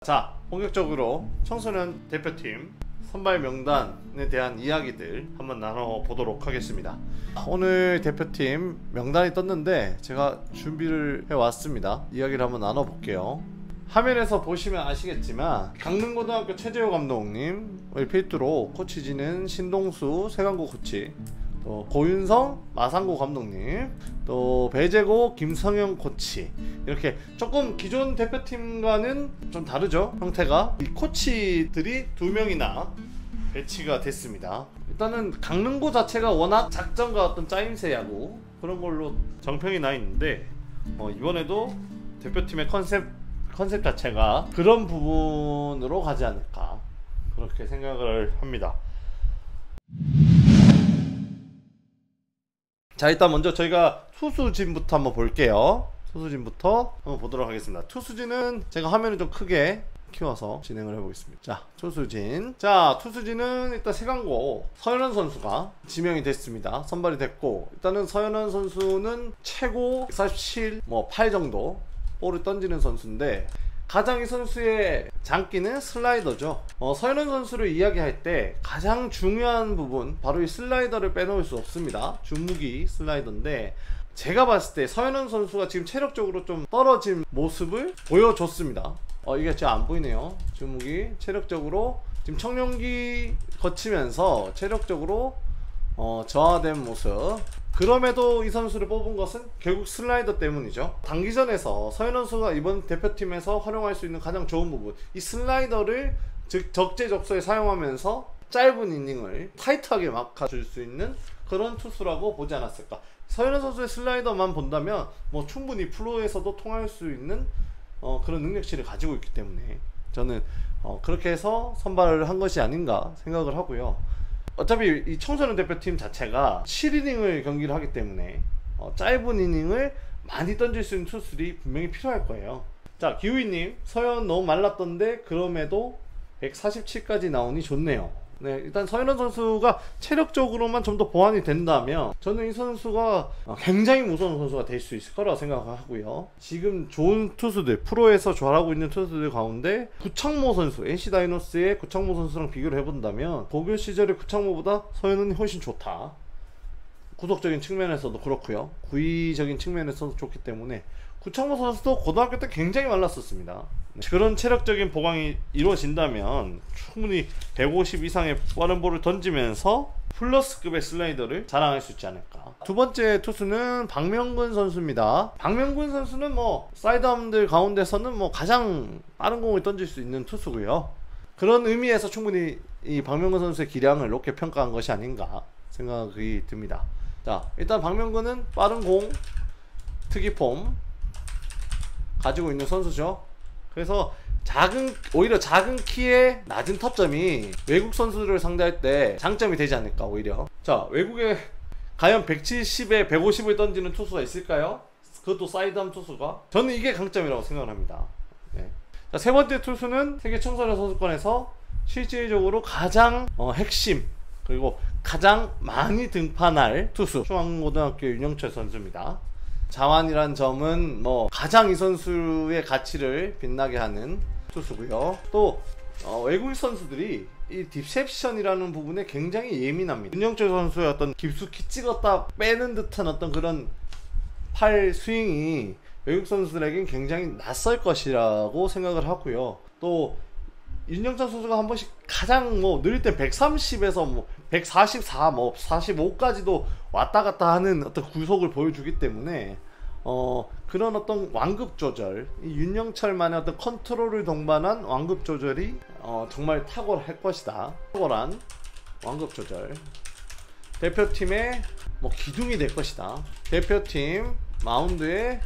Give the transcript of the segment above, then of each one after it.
자, 본격적으로 청소년 대표팀 선발 명단에 대한 이야기들 한번 나눠보도록 하겠습니다. 오늘 대표팀 명단이 떴는데 제가 준비를 해왔습니다. 이야기를 한번 나눠볼게요. 화면에서 보시면 아시겠지만 강릉고등학교 최재호 감독님 필두로 코치진은 신동수 세강고 코치, 또 고윤성 마산고 감독님, 또 배재고 김성형 코치, 이렇게 조금 기존 대표팀과는 좀 다르죠, 형태가. 이 코치들이 2명이나 배치가 됐습니다. 일단은 강릉고 자체가 워낙 작전과 어떤 짜임새 야구 그런 걸로 정평이 나 있는데 이번에도 대표팀의 컨셉 자체가 그런 부분으로 가지 않을까, 그렇게 생각을 합니다. 자, 일단 먼저 저희가 투수진부터 한번 볼게요. 투수진부터 한번 보도록 하겠습니다. 투수진은 제가 화면을 좀 크게 키워서 진행을 해보겠습니다. 자, 투수진. 자, 투수진은 일단 세강고 서현원 선수가 지명이 됐습니다. 선발이 됐고, 일단은 서현원 선수는 최고 147, 8 정도 볼을 던지는 선수인데, 가장 이 선수의 장기는 슬라이더죠. 서현원 선수를 이야기할 때 가장 중요한 부분, 바로 이 슬라이더를 빼놓을 수 없습니다. 주무기 슬라이더인데, 제가 봤을 때 서현원 선수가 지금 체력적으로 좀 떨어진 모습을 보여줬습니다. 이게 잘 안 보이네요. 주무기 체력적으로 지금 청룡기 거치면서 체력적으로 저하된 모습. 그럼에도 이 선수를 뽑은 것은 결국 슬라이더 때문이죠. 단기전에서 서현원 선수가 이번 대표팀에서 활용할 수 있는 가장 좋은 부분, 이 슬라이더를 즉 적재적소에 사용하면서 짧은 이닝을 타이트하게 막아줄 수 있는 그런 투수라고 보지 않았을까. 서현원 선수의 슬라이더만 본다면 충분히 프로에서도 통할 수 있는 그런 능력치를 가지고 있기 때문에 저는 그렇게 해서 선발을 한 것이 아닌가 생각을 하고요. 어차피 이 청소년 대표팀 자체가 7이닝을 경기를 하기 때문에 짧은 이닝을 많이 던질 수 있는 투수들이 분명히 필요할 거예요. 자, 기우이님, 서현 너무 말랐던데 그럼에도 147까지 나오니 좋네요. 네, 일단 서현원 선수가 체력적으로만 좀 더 보완이 된다면 저는 이 선수가 굉장히 무서운 선수가 될 수 있을 거라고 생각하고요. 지금 좋은 투수들, 프로에서 잘하고 있는 투수들 가운데 구창모 선수, NC 다이노스의 구창모 선수랑 비교를 해본다면 고교 시절의 구창모보다 서현은 훨씬 좋다. 구속적인 측면에서도 그렇고요, 구위적인 측면에서도 좋기 때문에 구창모 선수도 고등학교 때 굉장히 말랐었습니다. 그런 체력적인 보강이 이루어진다면 충분히 150 이상의 빠른 볼을 던지면서 플러스급의 슬라이더를 자랑할 수 있지 않을까. 두 번째 투수는 박명근 선수입니다. 박명근 선수는 사이드암들 가운데서는 가장 빠른 공을 던질 수 있는 투수고요. 그런 의미에서 충분히 이 박명근 선수의 기량을 높게 평가한 것이 아닌가 생각이 듭니다. 자, 일단 박명근은 빠른 공, 특이폼 가지고 있는 선수죠. 그래서 오히려 작은 키에 낮은 타점이 외국 선수들을 상대할 때 장점이 되지 않을까, 오히려. 자, 외국에 과연 170에 150을 던지는 투수가 있을까요? 그것도 사이드암 투수가. 저는 이게 강점이라고 생각을 합니다. 네. 자, 세 번째 투수는 세계 청소년 선수권에서 실질적으로 가장 핵심, 그리고 가장 많이 등판할 투수, 중앙고등학교 윤영철 선수입니다. 자완이란 점은 가장 이 선수의 가치를 빛나게 하는 투수고요. 또 외국인 선수들이 이 딥셉션이라는 부분에 굉장히 예민합니다. 윤영철 선수의 어떤 깊숙이 찍었다 빼는 듯한 어떤 그런 팔 스윙이 외국 선수들에겐 굉장히 낯설 것이라고 생각을 하고요. 또 윤영철 선수가 한 번씩 가장 느릴 때 130에서 144, 45까지도 왔다 갔다 하는 어떤 구속을 보여주기 때문에 그런 어떤 완급 조절, 이 윤영철만의 어떤 컨트롤을 동반한 완급 조절이 정말 탁월할 것이다. 탁월한 완급 조절, 대표팀의 기둥이 될 것이다. 대표팀 마운드의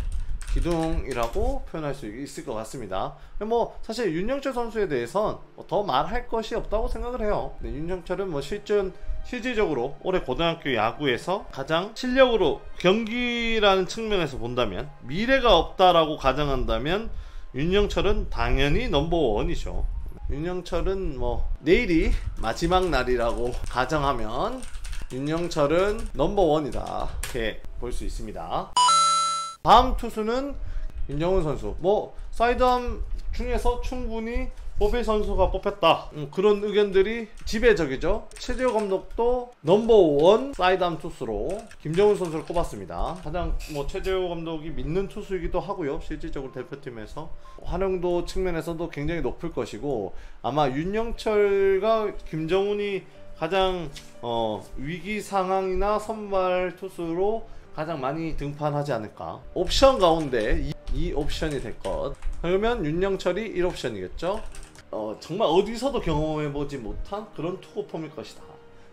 기둥이라고 표현할 수 있을 것 같습니다. 사실 윤영철 선수에 대해선 더 말할 것이 없다고 생각을 해요. 네, 윤영철은 실질적으로 올해 고등학교 야구에서 가장 실력으로 경기라는 측면에서 본다면, 미래가 없다라고 가정한다면 윤영철은 당연히 넘버원이죠. 윤영철은 내일이 마지막 날이라고 가정하면 윤영철은 넘버원이다, 이렇게 볼 수 있습니다. 다음 투수는 김정훈 선수 뭐 사이드암 중에서 충분히 뽑힐 선수가 뽑혔다, 그런 의견들이 지배적이죠. 최재호 감독도 넘버원 사이드암 투수로 김정훈 선수를 꼽았습니다. 가장 뭐 최재호 감독이 믿는 투수이기도 하고요. 실질적으로 대표팀에서 활용도 측면에서도 굉장히 높을 것이고, 아마 윤영철과 김정훈이 가장 위기 상황이나 선발 투수로 가장 많이 등판하지 않을까. 옵션 가운데 이 옵션이 될 것. 그러면 윤영철이 1옵션이겠죠. 정말 어디서도 경험해보지 못한 그런 투구폼일 것이다,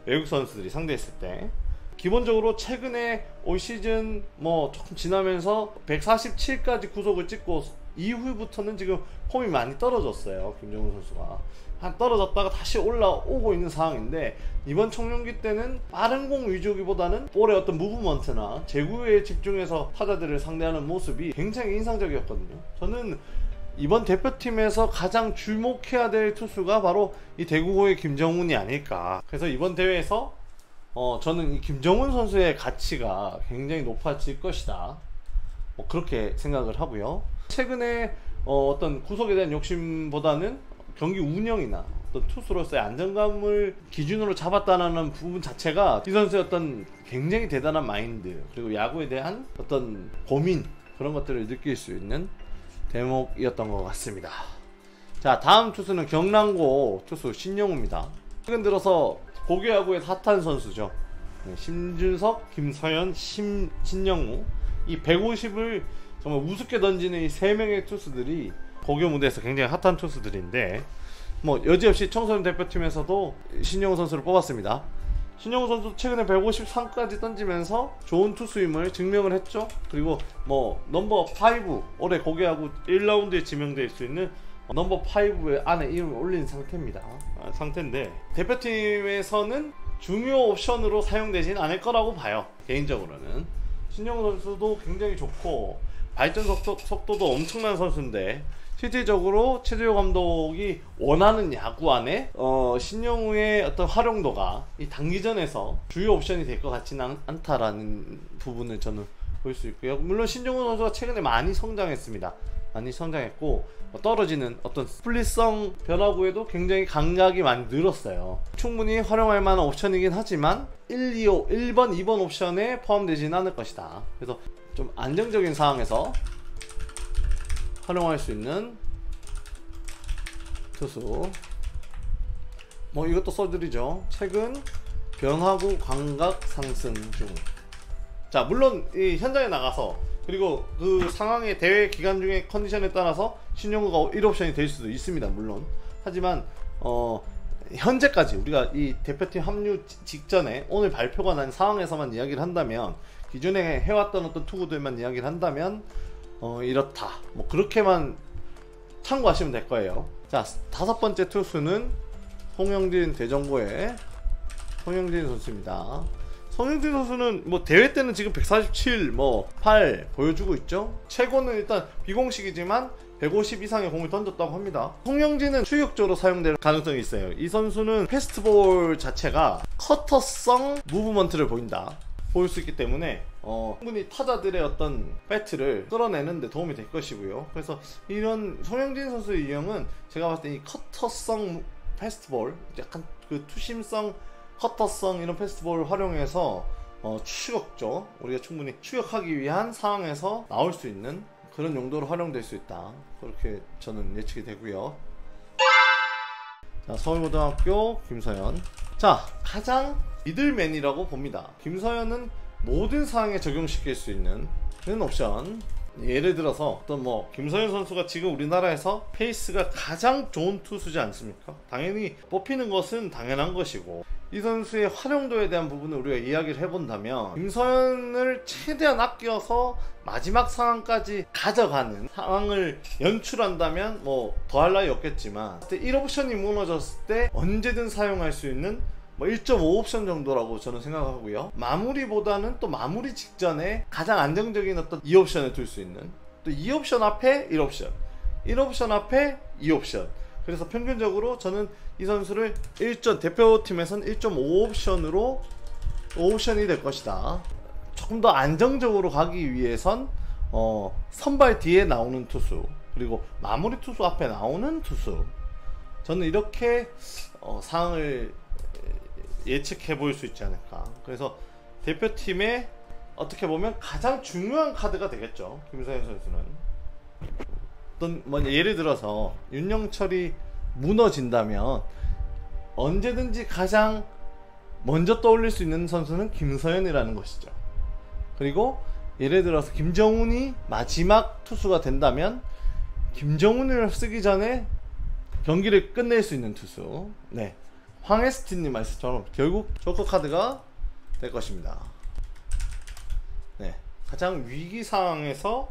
외국 선수들이 상대했을 때. 기본적으로 최근에 올 시즌 뭐 조금 지나면서 147까지 구속을 찍고 이후부터는 지금 폼이 많이 떨어졌어요. 김정훈 선수가 한 떨어졌다가 다시 올라오고 있는 상황인데, 이번 청룡기 때는 빠른 공 위주기보다는 볼의 어떤 무브먼트나 제구에 집중해서 타자들을 상대하는 모습이 굉장히 인상적이었거든요. 저는 이번 대표팀에서 가장 주목해야 될 투수가 바로 이 대구고의 김정훈이 아닐까. 그래서 이번 대회에서 저는 이 김정훈 선수의 가치가 굉장히 높아질 것이다, 그렇게 생각을 하고요. 최근에 어떤 구속에 대한 욕심보다는 경기 운영이나 어떤 투수로서의 안정감을 기준으로 잡았다는 부분 자체가 이 선수의 어떤 굉장히 대단한 마인드, 그리고 야구에 대한 어떤 고민, 그런 것들을 느낄 수 있는 대목이었던 것 같습니다. 자, 다음 투수는 경남고 투수 신영우입니다. 최근 들어서 고교야구의 핫한 선수죠. 심준석, 김서현, 신영우, 이 150을 정말 우습게 던지는 이 3명의 투수들이 고교 무대에서 굉장히 핫한 투수들인데, 뭐 여지없이 청소년 대표팀에서도 신영우 선수를 뽑았습니다. 신영우 선수 최근에 153까지 던지면서 좋은 투수임을 증명을 했죠. 그리고 뭐 넘버 5, 올해 고교야구 1라운드에 지명될 수 있는 넘버 5에 안에 이름을 올린 상태인데, 대표팀에서는 중요 옵션으로 사용되진 않을 거라고 봐요, 개인적으로는. 신영우 선수도 굉장히 좋고 발전 속도도 엄청난 선수인데, 실질적으로 최재호 감독이 원하는 야구 안에 신영우의 어떤 활용도가 이 단기전에서 주요 옵션이 될 것 같지는 않다라는 부분을 저는 볼 수 있고요. 물론 신영우 선수가 최근에 많이 성장했습니다. 많이 성장했고 떨어지는 어떤 스플릿성 변화구에도 굉장히 감각이 많이 늘었어요. 충분히 활용할 만한 옵션이긴 하지만 1, 2호, 1번, 2번 옵션에 포함되지는 않을 것이다. 그래서 좀 안정적인 상황에서 활용할 수 있는 투수. 뭐 이것도 써드리죠. 최근 변화구 감각 상승 중. 자, 물론 이 현장에 나가서, 그리고 그 상황의 대회 기간 중에 컨디션에 따라서 신영우가 1옵션이 될 수도 있습니다, 물론. 하지만 현재까지 우리가 이 대표팀 합류 직전에 오늘 발표가 난 상황에서만 이야기를 한다면, 기존에 해왔던 어떤 투구들만 이야기를 한다면 이렇다, 뭐 그렇게만 참고하시면 될 거예요. 자, 5번째 투수는 송영진, 대전고의 송영진 선수입니다. 송영진 선수는 뭐 대회 때는 지금 147, 8 보여주고 있죠. 최고는 일단 비공식이지만 150 이상의 공을 던졌다고 합니다. 송영진은 추격적으로 사용될 가능성이 있어요. 이 선수는 패스트볼 자체가 커터성 무브먼트를 보일 수 있기 때문에 충분히 타자들의 어떤 배트를 끌어내는 데 도움이 될 것이고요. 그래서 이런 송영진 선수의 유형은 제가 봤을 때 이 커터성 패스트볼, 약간 그 투심성 커터성 이런 패스트볼을 활용해서 추격죠. 우리가 충분히 추격하기 위한 상황에서 나올 수 있는 그런 용도로 활용될 수 있다, 그렇게 저는 예측이 되고요. 자, 서울고등학교 김서현. 자, 가장 미들맨이라고 봅니다. 김서현은 모든 상황에 적용시킬 수 있는 그런 옵션. 예를 들어서 어떤 김서현 선수가 지금 우리나라에서 페이스가 가장 좋은 투수지 않습니까? 당연히 뽑히는 것은 당연한 것이고, 이 선수의 활용도에 대한 부분을 우리가 이야기를 해본다면, 김서현을 최대한 아껴서 마지막 상황까지 가져가는 상황을 연출한다면 더할 나위 없겠지만, 1옵션이 무너졌을 때 언제든 사용할 수 있는 1.5옵션 정도라고 저는 생각하고요. 마무리보다는 또 마무리 직전에 가장 안정적인 어떤 2옵션을 둘 수 있는, 또 2옵션 앞에 1옵션, 1옵션 앞에 2옵션. 그래서 평균적으로 저는 이 선수를 대표팀에서는 1.5옵션으로 5옵션이 될 것이다. 조금 더 안정적으로 가기 위해선 선발 뒤에 나오는 투수, 그리고 마무리 투수 앞에 나오는 투수, 저는 이렇게 상황을 예측해 볼 수 있지 않을까. 그래서 대표팀의 어떻게 보면 가장 중요한 카드가 되겠죠, 김서현 선수는. 예를 들어서 윤영철이 무너진다면 언제든지 가장 먼저 떠올릴 수 있는 선수는 김서현이라는 것이죠. 그리고 예를 들어서 김정훈이 마지막 투수가 된다면 김정훈을 쓰기 전에 경기를 끝낼 수 있는 투수, 네, 황혜스틴님 말씀처럼 결국 조커 카드가 될 것입니다. 네, 가장 위기 상황에서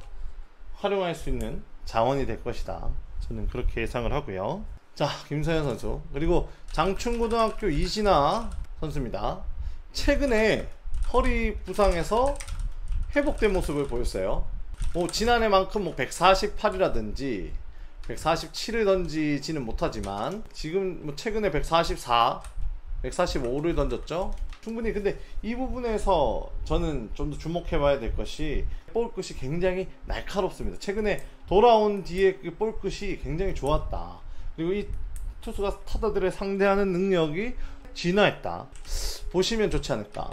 활용할 수 있는 자원이 될 것이다, 저는 그렇게 예상을 하고요. 자, 김서현 선수, 그리고 장충고등학교 이진아 선수입니다. 최근에 허리 부상에서 회복된 모습을 보였어요. 지난해만큼 148이라든지 147을 던지지는 못하지만 지금 최근에 144, 145를 던졌죠. 충분히. 근데 이 부분에서 저는 좀 더 주목해 봐야 될 것이 볼 끝이 굉장히 날카롭습니다. 최근에 돌아온 뒤에 그 볼 끝이 굉장히 좋았다. 그리고 이 투수가 타자들을 상대하는 능력이 진화했다. 보시면 좋지 않을까.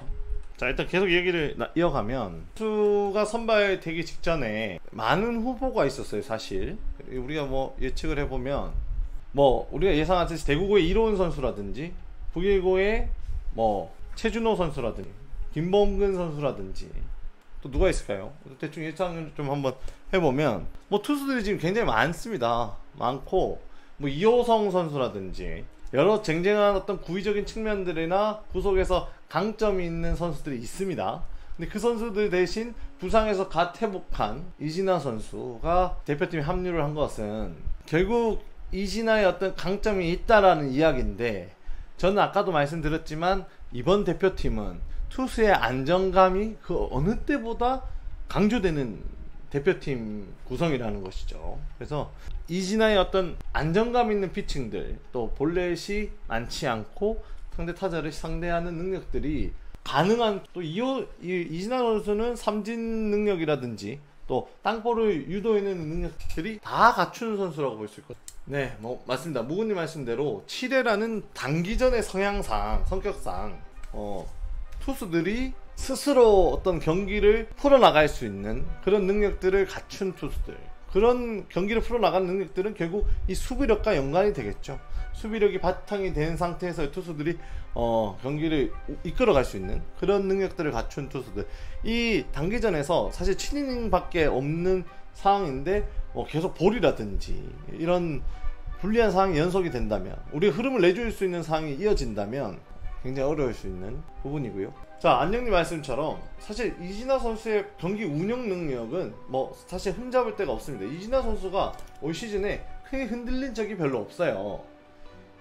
자, 일단 계속 얘기를 이어가면 투수가 선발되기 직전에 많은 후보가 있었어요. 사실 우리가 예측을 해보면 우리가 예상하듯이 대구고의 이로운 선수라든지 북일고의 최준호 선수라든지 김범근 선수라든지 또 누가 있을까요? 대충 예상을 좀 한번 해보면 투수들이 지금 굉장히 많습니다. 많고 이호성 선수라든지 여러 쟁쟁한 어떤 구위적인 측면들이나 구속에서 강점이 있는 선수들이 있습니다. 근데 그 선수들 대신 부상에서 갓 회복한 이진아 선수가 대표팀에 합류를 한 것은 결국 이진아의 어떤 강점이 있다라는 이야기인데, 저는 아까도 말씀드렸지만 이번 대표팀은 투수의 안정감이 그 어느 때보다 강조되는 대표팀 구성이라는 것이죠. 그래서 이진아의 어떤 안정감 있는 피칭들, 또 볼넷이 많지 않고 상대 타자를 상대하는 능력들이 가능한, 또 이진아 선수는 삼진 능력이라든지 또 땅볼을 유도해내는 능력들이 다 갖춘 선수라고 볼 수 있거든요. 네, 맞습니다. 무근님 말씀대로 7회라는 단기전의 성격상 투수들이 스스로 어떤 경기를 풀어나갈 수 있는 그런 능력들을 갖춘 투수들, 그런 경기를 풀어나가는 능력들은 결국 이 수비력과 연관이 되겠죠. 수비력이 바탕이 된 상태에서 투수들이 경기를 이끌어갈 수 있는 그런 능력들을 갖춘 투수들, 이 단기전에서 사실 7이닝 밖에 없는 상황인데 계속 볼이라든지 이런 불리한 상황이 연속이 된다면, 우리가 흐름을 내줄 수 있는 상황이 이어진다면 굉장히 어려울 수 있는 부분이고요. 자, 안녕님 말씀처럼 사실 이진아 선수의 경기 운영 능력은 사실 흠잡을 데가 없습니다. 이진아 선수가 올 시즌에 크게 흔들린 적이 별로 없어요.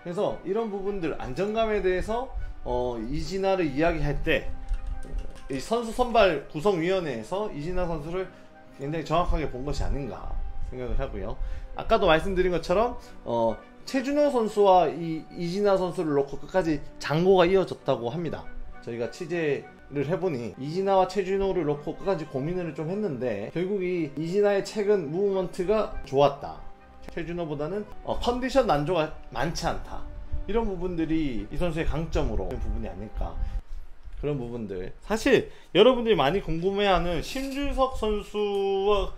그래서 이런 부분들, 안정감에 대해서 이진아를 이야기할 때 이 선수 선발 구성위원회에서 이진아 선수를 굉장히 정확하게 본 것이 아닌가 생각을 하고요. 아까도 말씀드린 것처럼 최준호 선수와 이진아 선수를 놓고 끝까지 장고가 이어졌다고 합니다. 저희가 취재를 해보니 이진아와 최준호를 놓고 끝까지 고민을 좀 했는데 결국 이진아의 최근 무브먼트가 좋았다, 최준호보다는 컨디션 난조가 많지 않다, 이런 부분들이 이 선수의 강점으로 부분이 아닐까. 그런 부분들, 사실 여러분들이 많이 궁금해하는 심주석 선수가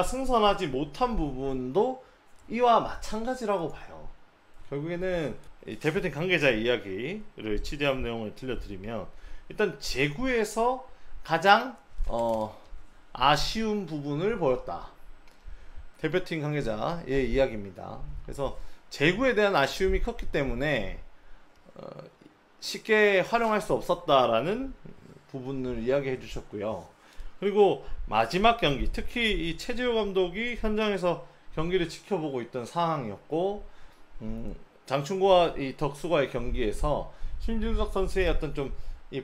승선하지 못한 부분도 이와 마찬가지라고 봐요. 결국에는 대표팀 관계자의 이야기를 취재한 내용을 들려드리면, 일단 제구에서 가장 아쉬운 부분을 보였다, 대표팀 관계자의 이야기입니다. 그래서 제구에 대한 아쉬움이 컸기 때문에 쉽게 활용할 수 없었다라는 부분을 이야기해 주셨고요. 그리고 마지막 경기, 특히 이 최재호 감독이 현장에서 경기를 지켜보고 있던 상황이었고, 장충고와 이 덕수과의 경기에서 심준석 선수의 어떤 좀 이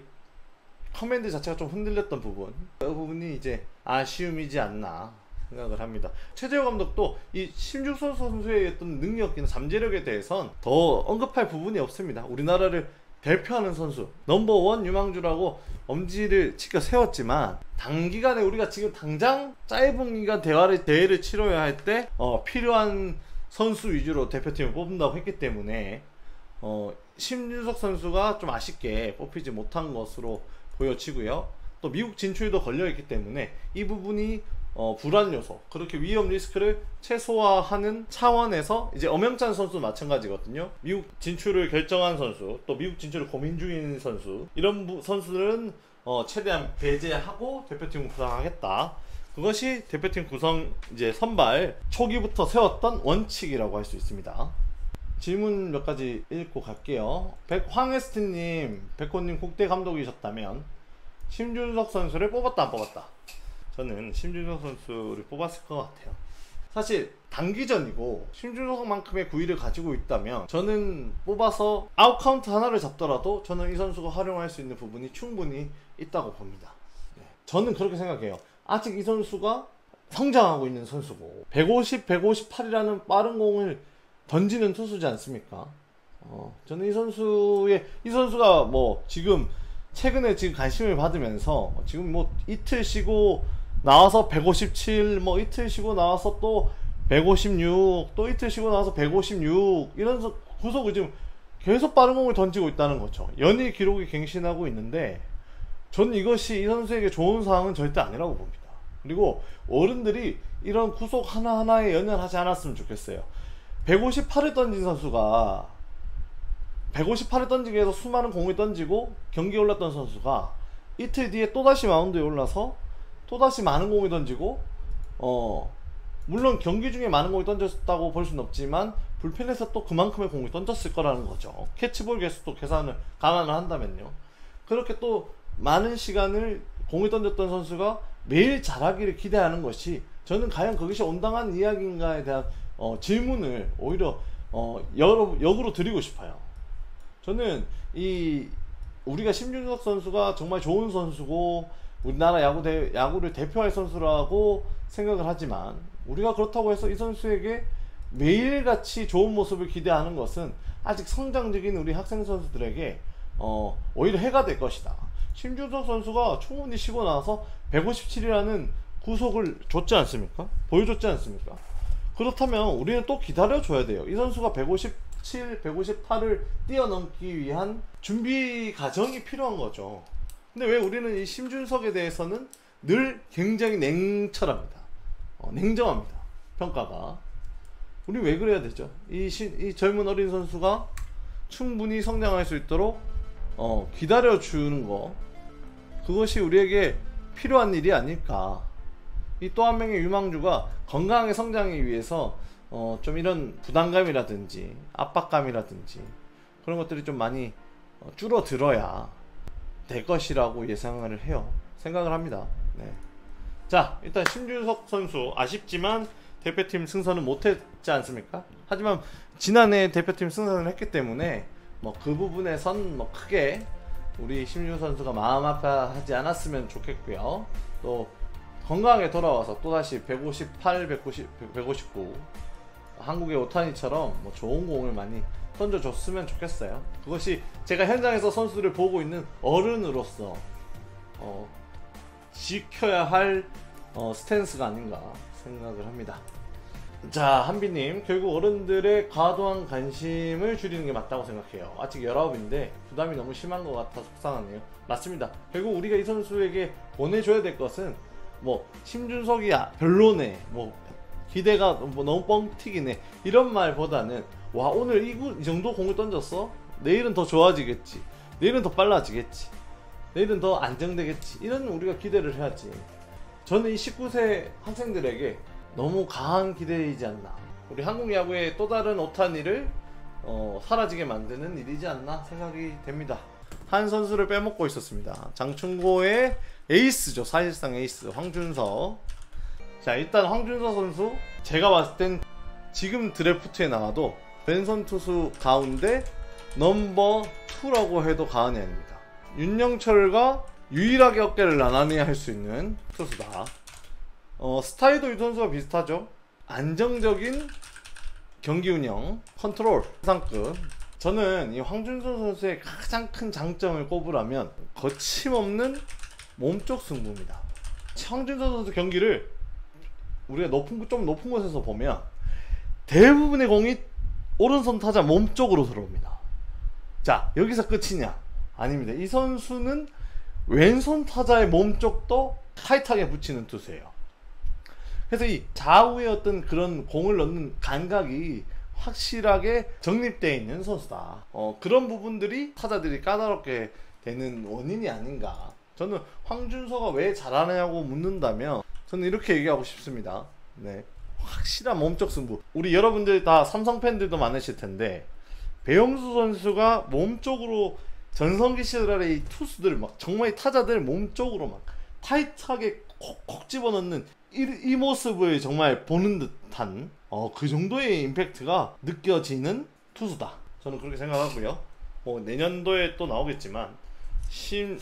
커맨드 자체가 좀 흔들렸던 부분, 그 부분이 이제 아쉬움이지 않나 생각을 합니다. 최재호 감독도 이 심준석 선수의 어떤 능력이나 잠재력에 대해선 더 언급할 부분이 없습니다. 우리나라를 대표하는 선수 넘버원 유망주라고 엄지를 치켜 세웠지만, 단기간에 우리가 지금 당장 짧은 기간 대회를 치러야 할 때 필요한 선수 위주로 대표팀을 뽑는다고 했기 때문에 심준석 선수가 좀 아쉽게 뽑히지 못한 것으로 보여지고요. 또 미국 진출도 걸려있기 때문에 이 부분이 불안 요소, 그렇게 위험 리스크를 최소화하는 차원에서 이제 엄영찬 선수 마찬가지거든요. 미국 진출을 결정한 선수, 또 미국 진출을 고민 중인 선수, 이런 선수들은 최대한 배제하고 대표팀 구성하겠다. 그것이 대표팀 구성 이제 선발 초기부터 세웠던 원칙이라고 할 수 있습니다. 질문 몇 가지 읽고 갈게요. 황혜스트님, 백호님 국대 감독이셨다면 심준석 선수를 뽑았다 안 뽑았다? 저는 심준석 선수를 뽑았을 것 같아요. 사실 단기전이고 심준석만큼의 구위를 가지고 있다면 저는 뽑아서 아웃카운트 하나를 잡더라도 저는 이 선수가 활용할 수 있는 부분이 충분히 있다고 봅니다. 네. 저는 그렇게 생각해요. 아직 이 선수가 성장하고 있는 선수고 150, 158이라는 빠른 공을 던지는 투수지 않습니까? 저는 이 선수가 뭐 지금 최근에 지금 관심을 받으면서 지금 뭐 이틀 쉬고 나와서 157, 뭐 이틀 쉬고 나와서 또 156, 또 이틀 쉬고 나와서 156, 이런 구속을 지금 계속 빠른 공을 던지고 있다는 거죠. 연일 기록이 갱신하고 있는데 저는 이것이 이 선수에게 좋은 상황은 절대 아니라고 봅니다. 그리고 어른들이 이런 구속 하나하나에 연연하지 않았으면 좋겠어요. 158을 던진 선수가 158을 던지기 위해서 수많은 공을 던지고 경기에 올랐던 선수가 이틀 뒤에 또다시 마운드에 올라서 또다시 많은 공을 던지고 물론 경기 중에 많은 공을 던졌다고 볼 수는 없지만 불펜에서 또 그만큼의 공을 던졌을 거라는 거죠. 캐치볼 개수도 감안을 한다면요. 그렇게 또 많은 시간을 공을 던졌던 선수가 매일 잘하기를 기대하는 것이, 저는 과연 그것이 온당한 이야기인가에 대한 질문을 오히려 역으로 드리고 싶어요. 저는 우리가 심준석 선수가 정말 좋은 선수고 우리나라 야구를 대표할 선수라고 생각을 하지만, 우리가 그렇다고 해서 이 선수에게 매일같이 좋은 모습을 기대하는 것은 아직 성장적인 우리 학생 선수들에게 오히려 해가 될 것이다. 심준석 선수가 충분히 쉬고 나서 157이라는 구속을 줬지 않습니까? 보여줬지 않습니까? 그렇다면 우리는 또 기다려줘야 돼요. 이 선수가 157, 158을 뛰어넘기 위한 준비 과정이 필요한 거죠. 근데 왜 우리는 이 심준석에 대해서는 늘 굉장히 냉철합니다. 냉정합니다. 평가가. 우리 왜 그래야 되죠? 이 젊은 어린 선수가 충분히 성장할 수 있도록 기다려주는 거, 그것이 우리에게 필요한 일이 아닐까. 이 또 한 명의 유망주가 건강하게 성장하기 위해서 좀 이런 부담감이라든지 압박감이라든지 그런 것들이 좀 많이 줄어들어야 될 것이라고 생각을 합니다. 네. 자, 일단 심준석 선수 아쉽지만 대표팀 승선은 못했지 않습니까? 하지만 지난해 대표팀 승선을 했기 때문에 뭐 그 부분에선 뭐 크게 우리 심준석 선수가 마음 아파하지 않았으면 좋겠고요. 또 건강하게 돌아와서 또다시 158, 159 한국의 오타니처럼 뭐 좋은 공을 많이 던져줬으면 좋겠어요. 그것이 제가 현장에서 선수들을 보고 있는 어른으로서 지켜야 할 스탠스가 아닌가 생각을 합니다. 자, 한비님, 결국 어른들의 과도한 관심을 줄이는 게 맞다고 생각해요. 아직 19인데 부담이 너무 심한 것 같아 속상하네요. 맞습니다. 결국 우리가 이 선수에게 보내줘야 될 것은 뭐 심준석이 별로네, 뭐 기대가 뭐 너무 뻥튀기네, 이런 말보다는 와, 오늘 이 정도 공을 던졌어? 내일은 더 좋아지겠지, 내일은 더 빨라지겠지, 내일은 더 안정되겠지, 이런 우리가 기대를 해야지. 저는 이 19세 학생들에게 너무 강한 기대이지 않나, 우리 한국 야구의 또 다른 오타니를 사라지게 만드는 일이지 않나 생각이 됩니다. 한 선수를 빼먹고 있었습니다. 장충고의 에이스죠. 사실상 에이스 황준서. 자, 일단 황준서 선수 제가 봤을 땐 지금 드래프트에 나와도 왼손 투수 가운데 넘버 2라고 해도 과언이 아닙니다. 윤영철과 유일하게 어깨를 나란히 할 수 있는 투수다. 스타일도 이 선수가 비슷하죠. 안정적인 경기 운영, 컨트롤, 상급, 저는 이 황준서 선수의 가장 큰 장점을 꼽으라면 거침없는 몸쪽 승부입니다. 황준서 선수 경기를 우리가 좀 높은 곳에서 보면 대부분의 공이 오른손 타자 몸쪽으로 들어옵니다. 자, 여기서 끝이냐? 아닙니다. 이 선수는 왼손 타자의 몸쪽도 타이트하게 붙이는 투수예요. 그래서 이 좌우의 어떤 그런 공을 넣는 감각이 확실하게 정립되어 있는 선수다. 그런 부분들이 타자들이 까다롭게 되는 원인이 아닌가. 저는 황준서가 왜 잘하느냐고 묻는다면 저는 이렇게 얘기하고 싶습니다. 네, 확실한 몸쪽 승부. 우리 여러분들 다 삼성 팬들도 많으실 텐데 배용수 선수가 몸쪽으로 전성기 시절에 이 투수들 막 정말 이 타자들 몸쪽으로 막 타이트하게 콕콕 집어넣는 이 모습을 정말 보는 듯한 그 정도의 임팩트가 느껴지는 투수다. 저는 그렇게 생각하고요. 내년도에 또 나오겠지만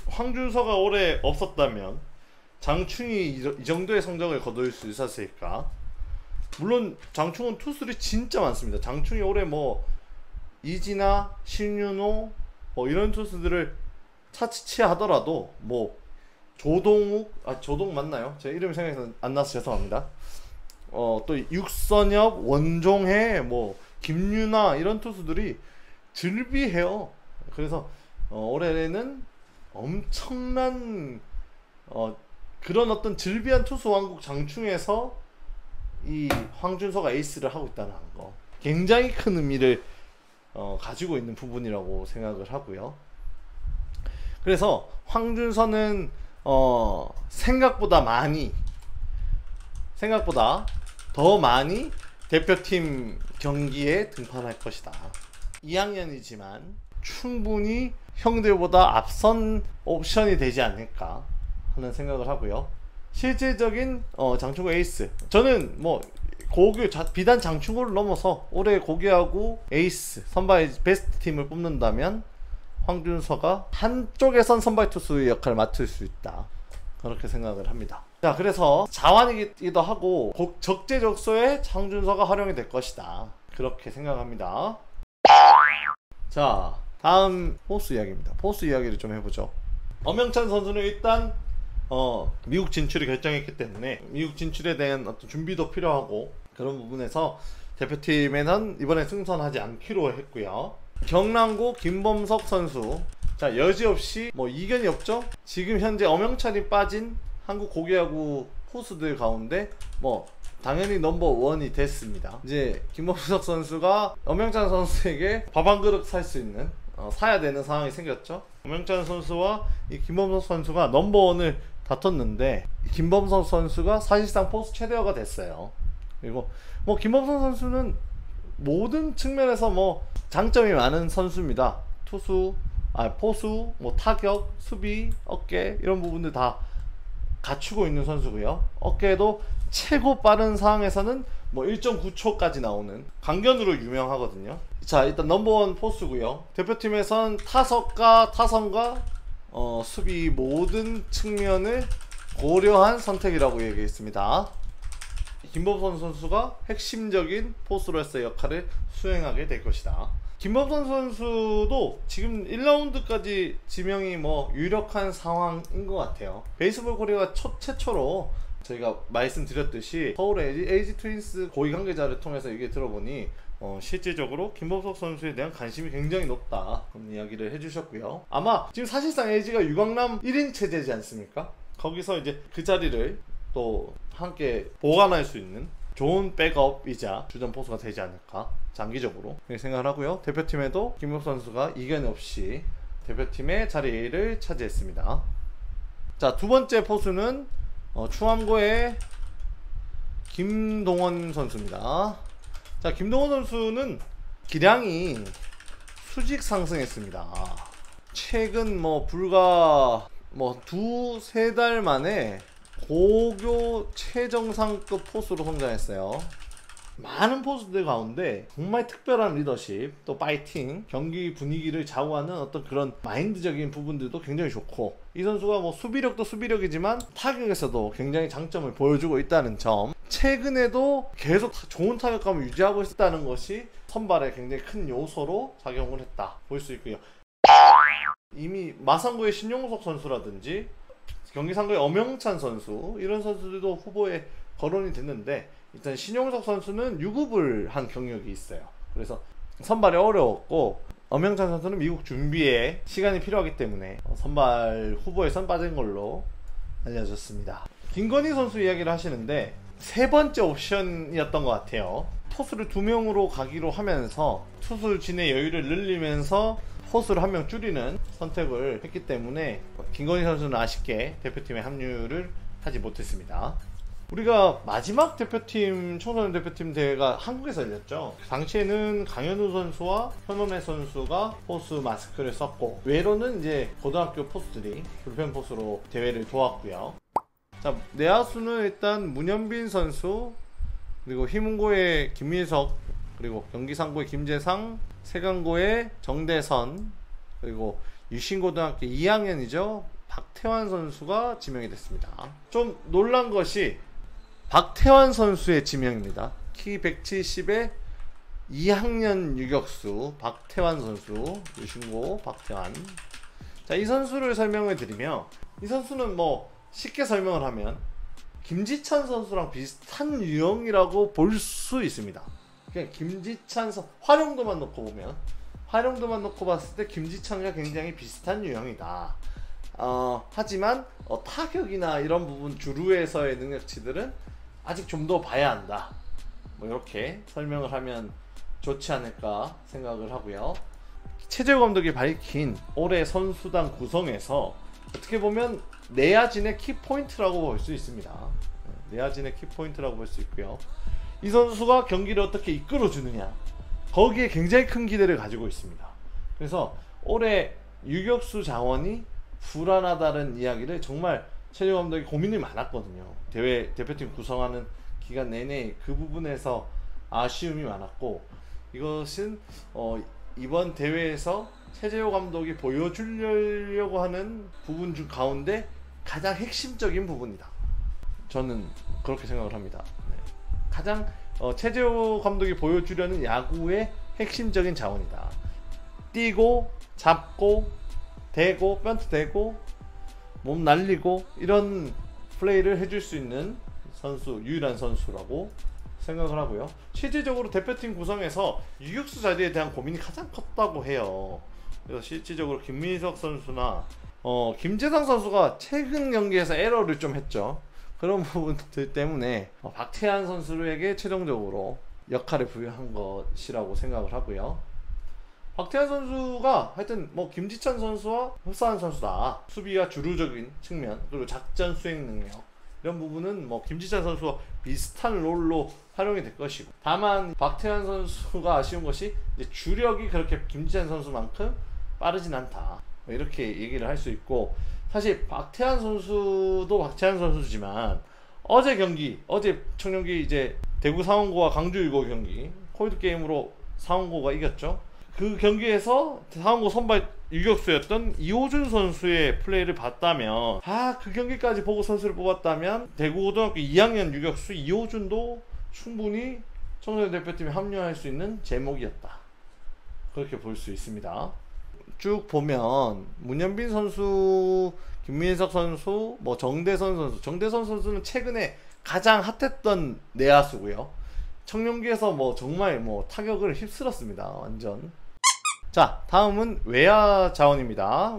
황준서가 올해 없었다면 장충이 이 정도의 성적을 거둘 수 있었을까? 물론 장충은 투수들이 진짜 많습니다. 장충이 올해 이진아, 신윤호 이런 투수들을 차치하더라도 조동욱, 조동 맞나요? 제 이름이 생각이 안 나서 죄송합니다. 또 육선엽, 원종해, 김유나 이런 투수들이 즐비해요. 그래서 올해는 엄청난 그런 어떤 즐비한 투수 왕국 장충에서 이 황준서가 에이스를 하고 있다는 거 굉장히 큰 의미를 가지고 있는 부분이라고 생각을 하고요. 그래서 황준서는 생각보다 더 많이 대표팀 경기에 등판할 것이다. 2학년이지만 충분히 형들보다 앞선 옵션이 되지 않을까 하는 생각을 하고요. 실질적인 장충고 에이스, 저는 비단 장충고를 넘어서 올해 고교하고 에이스 선발 베스트 팀을 뽑는다면 황준서가 한쪽에선 선발 투수의 역할을 맡을 수 있다, 그렇게 생각을 합니다. 자, 그래서 자완이기도 하고 적재적소에 황준서가 활용이 될 것이다, 그렇게 생각합니다. 자, 다음 포수 이야기입니다. 포수 이야기를 좀 해보죠. 엄영찬 선수는 일단 미국 진출이 결정했기 때문에 미국 진출에 대한 어떤 준비도 필요하고 그런 부분에서 대표팀에는 이번에 승선하지 않기로 했고요. 경남고 김범석 선수, 자, 여지없이 이견이 없죠. 지금 현재 엄영찬이 빠진 한국 고교야구 포수들 가운데 당연히 넘버원이 됐습니다. 이제 김범석 선수가 엄영찬 선수에게 밥 한 그릇 살 수 있는 사야 되는 상황이 생겼죠. 엄영찬 선수와 이 김범석 선수가 넘버원을 다퉜는데 김범석 선수가 사실상 포수 최대어가 됐어요. 그리고 김범석 선수는 모든 측면에서 장점이 많은 선수입니다. 포수, 타격, 수비, 어깨 이런 부분들 다 갖추고 있는 선수고요. 어깨도 최고 빠른 상황에서는 1.9초까지 나오는 강견으로 유명하거든요. 자, 일단 넘버원 포수고요. 대표팀에선 타선과 수비 모든 측면을 고려한 선택이라고 얘기했습니다. 김범선 선수가 핵심적인 포수로서의 역할을 수행하게 될 것이다. 김범선 선수도 지금 1라운드까지 지명이 유력한 상황인 것 같아요. 베이스볼 코리아가 최초로 저희가 말씀드렸듯이 서울의 LG 트윈스 고위 관계자를 통해서 얘기 들어보니 실질적으로 김범석 선수에 대한 관심이 굉장히 높다, 그런 이야기를 해주셨고요. 아마 지금 사실상 LG가 유강남 1인 체제지 않습니까? 거기서 이제 그 자리를 또 함께 보관할 수 있는 좋은 백업이자 주전 포수가 되지 않을까, 장기적으로 그렇게 생각을 하고요. 대표팀에도 김범석 선수가 이견 없이 대표팀의 자리를 차지했습니다. 자, 두 번째 포수는 충암고의 김동원 선수입니다. 자, 김동원 선수는 기량이 수직 상승했습니다. 최근 불과 두세 달 만에 고교 최정상급 포수로 성장했어요. 많은 포수들 가운데 정말 특별한 리더십, 또 파이팅, 경기 분위기를 좌우하는 어떤 그런 마인드적인 부분들도 굉장히 좋고, 이 선수가 뭐 수비력도 수비력이지만 타격에서도 굉장히 장점을 보여주고 있다는 점, 최근에도 계속 좋은 타격감을 유지하고 있다는 것이 선발에 굉장히 큰 요소로 작용을 했다 볼 수 있고요. 이미 마산구의 신용석 선수라든지 경기상구의 엄영찬 선수, 이런 선수들도 후보에 거론이 됐는데, 일단 신용석 선수는 유급을 한 경력이 있어요. 그래서 선발이 어려웠고, 엄영찬 선수는 미국 준비에 시간이 필요하기 때문에 선발 후보에선 빠진 걸로 알려졌습니다. 김건희 선수 이야기를 하시는데, 세 번째 옵션이었던 것 같아요. 포수를 2명으로 가기로 하면서 투수진의 여유를 늘리면서 포수를 1명 줄이는 선택을 했기 때문에 김건희 선수는 아쉽게 대표팀에 합류를 하지 못했습니다. 우리가 마지막 대표팀, 청소년 대표팀 대회가 한국에서 열렸죠. 당시에는 강현우 선수와 현원혜 선수가 포수 마스크를 썼고, 외로는 이제 고등학교 포수들이 불펜 포수로 대회를 도왔고요. 자, 내야수는 일단 문현빈 선수, 그리고 희문고의 김민석, 그리고 경기상고의 김재상, 세강고의 정대선, 그리고 유신고등학교 2학년이죠. 박태환 선수가 지명이 됐습니다. 좀 놀란 것이 박태환 선수의 지명입니다. 키 170에 2학년 유격수 박태환 선수, 유신고 박태환. 자, 이 선수를 설명을 드리면, 이 선수는 뭐 쉽게 설명을 하면 김지찬 선수랑 비슷한 유형이라고 볼 수 있습니다. 그냥 김지찬 선수 활용도만 놓고 보면, 활용도만 놓고 봤을 때 김지찬과 굉장히 비슷한 유형이다. 하지만 타격이나 이런 부분 주루에서의 능력치들은 아직 좀 더 봐야 한다. 뭐 이렇게 설명을 하면 좋지 않을까 생각을 하고요. 최재호 감독이 밝힌 올해 선수단 구성에서 어떻게 보면 내야진의 키포인트라고 볼 수 있습니다. 내야진의 키포인트라고 볼 수 있고요. 이 선수가 경기를 어떻게 이끌어주느냐, 거기에 굉장히 큰 기대를 가지고 있습니다. 그래서 올해 유격수 자원이 불안하다는 이야기를 정말 최재호 감독이 고민이 많았거든요. 대표팀 구성하는 기간 내내 그 부분에서 아쉬움이 많았고, 이것은 이번 대회에서 최재호 감독이 보여주려고 하는 부분 중 가운데 가장 핵심적인 부분이다. 저는 그렇게 생각을 합니다. 네. 가장 최재호 감독이 보여주려는 야구의 핵심적인 자원이다. 뛰고 잡고 대고 변트 대고 몸 날리고 이런 플레이를 해줄 수 있는 선수, 유일한 선수라고 생각을 하고요. 실질적으로 대표팀 구성에서 유격수 자리에 대한 고민이 가장 컸다고 해요. 그래서 실질적으로 김민석 선수나 김재상 선수가 최근 경기에서 에러를 좀 했죠. 그런 부분들 때문에 박태환 선수에게 최종적으로 역할을 부여한 것이라고 생각을 하고요. 박태환 선수가 하여튼 뭐 김지찬 선수와 흡사한 선수다. 수비와 주루적인 측면, 그리고 작전 수행 능력, 이런 부분은 뭐 김지찬 선수와 비슷한 롤로 활용이 될 것이고, 다만 박태환 선수가 아쉬운 것이 이제 주력이 그렇게 김지찬 선수만큼 빠르진 않다, 이렇게 얘기를 할 수 있고, 사실 박태환 선수도 박태환 선수지만 어제 청룡기 이제 대구 상원고와 강주 일고 경기 콜드 게임으로 상원고가 이겼죠. 그 경기에서 상원고 선발 유격수였던 이호준 선수의 플레이를 봤다면, 그 경기까지 보고 선수를 뽑았다면 대구고등학교 2학년 유격수 이호준도 충분히 청소년 대표팀에 합류할 수 있는 제목이었다, 그렇게 볼 수 있습니다. 쭉 보면 문현빈 선수, 김민석 선수, 뭐 정대선 선수는 최근에 가장 핫했던 내야수고요. 청룡기에서 뭐 정말 뭐 타격을 휩쓸었습니다, 완전. 자, 다음은 외야 자원입니다.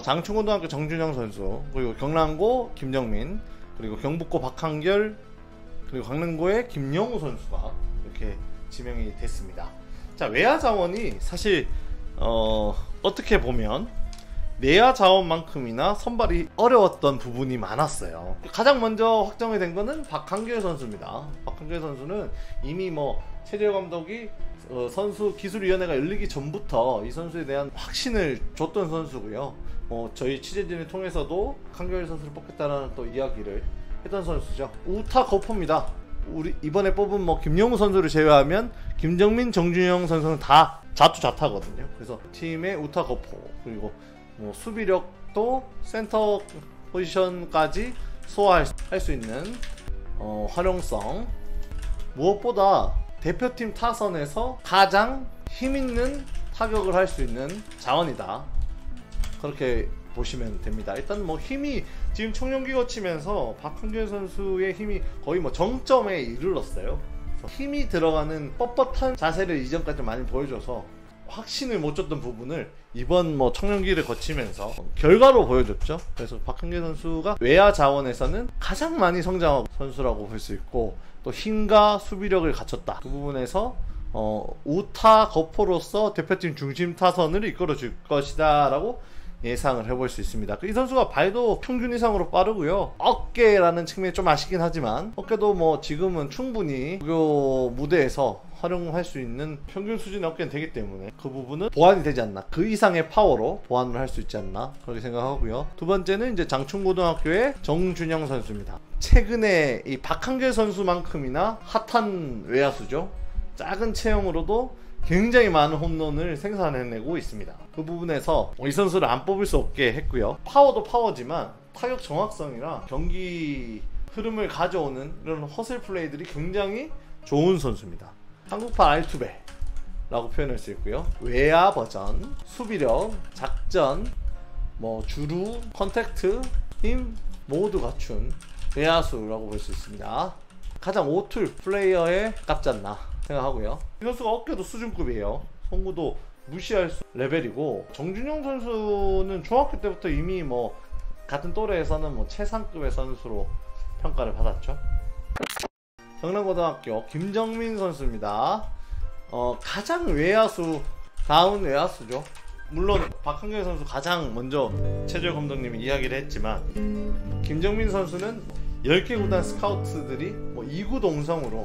장충고등학교 정준영 선수, 그리고 경남고 김정민, 그리고 경북고 박한결, 그리고 강릉고의 김영우 선수가 이렇게 지명이 됐습니다. 자, 외야 자원이 사실 어떻게 보면 내야 자원만큼이나 선발이 어려웠던 부분이 많았어요. 가장 먼저 확정이 된 거는 박한결 선수입니다. 박한결 선수는 이미 뭐 최재호 감독이 선수 기술위원회가 열리기 전부터 이 선수에 대한 확신을 줬던 선수고요. 저희 취재진을 통해서도 한결 선수를 뽑겠다라는 또 이야기를 했던 선수죠. 우타 거포입니다. 우리 이번에 뽑은 뭐 김영우 선수를 제외하면 김정민, 정준영 선수는 다 자투자타거든요. 그래서 팀의 우타 거포 그리고 뭐 수비력도 센터 포지션까지 소화할 수 있는 활용성, 무엇보다 대표팀 타선에서 가장 힘있는 타격을 할 수 있는 자원이다, 그렇게 보시면 됩니다. 일단 뭐 힘이 지금 청룡기 거치면서 박항규 선수의 힘이 거의 뭐 정점에 이르렀어요. 힘이 들어가는 뻣뻣한 자세를 이전까지 많이 보여줘서 확신을 못 줬던 부분을 이번 뭐 청룡기를 거치면서 결과로 보여줬죠. 그래서 박항규 선수가 외야 자원에서는 가장 많이 성장한 선수라고 볼 수 있고, 또 힘과 수비력을 갖췄다. 그 부분에서 우타 거포로서 대표팀 중심 타선을 이끌어 줄 것이다 라고 예상을 해볼 수 있습니다. 이 선수가 발도 평균 이상으로 빠르고요. 어깨라는 측면이 좀 아쉽긴 하지만 어깨도 뭐 지금은 충분히 국요 무대에서 활용할 수 있는 평균 수준의 어깨는 되기 때문에 그 부분은 보완이 되지 않나, 그 이상의 파워로 보완을 할 수 있지 않나 그렇게 생각하고요. 두 번째는 이제 장충고등학교의 정준영 선수입니다. 최근에 이 박한결 선수만큼이나 핫한 외야수죠. 작은 체형으로도 굉장히 많은 홈런을 생산해내고 있습니다. 그 부분에서 이 선수를 안 뽑을 수 없게 했고요. 파워도 파워지만 타격 정확성이나 경기 흐름을 가져오는 이런 허슬 플레이들이 굉장히 좋은 선수입니다. 한국판 알투베라고 표현할 수 있고요. 외야 버전, 수비력, 작전, 뭐 주루, 컨택트, 힘 모두 갖춘 외야수라고 볼 수 있습니다. 가장 오툴 플레이어에 가깝지 않나 생각하고요. 이 선수가 어깨도 수준급이에요. 송구도 무시할 수 레벨이고, 정준영 선수는 중학교 때부터 이미 뭐 같은 또래에서는 뭐 최상급의 선수로 평가를 받았죠. 경남고등학교 김정민 선수입니다. 가장 외야수 다운 외야수죠. 물론 박한결 선수 가장 먼저 최재호 감독님이 이야기를 했지만, 김정민 선수는 10개 구단 스카우트들이 뭐 이구동성으로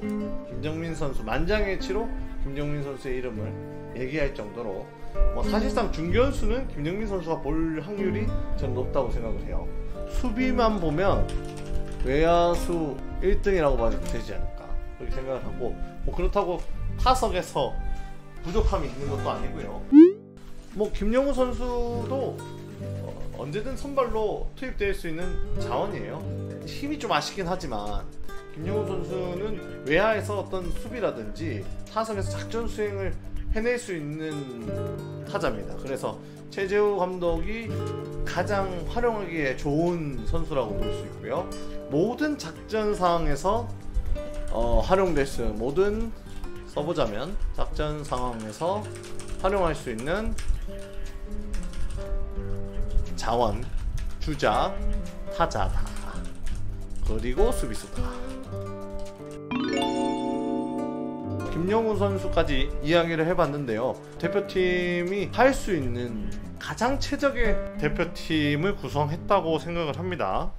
김정민 선수 만장일치로 김정민 선수의 이름을 얘기할 정도로 뭐 사실상 중견수는 김정민 선수가 볼 확률이 저는 높다고 생각을 해요. 수비만 보면 외야수 1등이라고 봐도 되지 않을까 그렇게 생각을 하고, 뭐 그렇다고 타석에서 부족함이 있는 것도 아니고요. 뭐 김영우 선수도 언제든 선발로 투입될 수 있는 자원이에요. 힘이 좀 아쉽긴 하지만 김영우 선수는 외야에서 어떤 수비라든지 타석에서 작전 수행을 해낼 수 있는 타자입니다. 그래서 최재우 감독이 가장 활용하기에 좋은 선수라고 볼 수 있고요. 모든 작전 상황에서 활용될 수 있는, 모든 써보자면 작전 상황에서 활용할 수 있는 자원, 주자, 타자다. 그리고 수비수다. 김영우 선수까지 이야기를 해봤는데요. 대표팀이 할 수 있는 가장 최적의 대표팀을 구성했다고 생각을 합니다.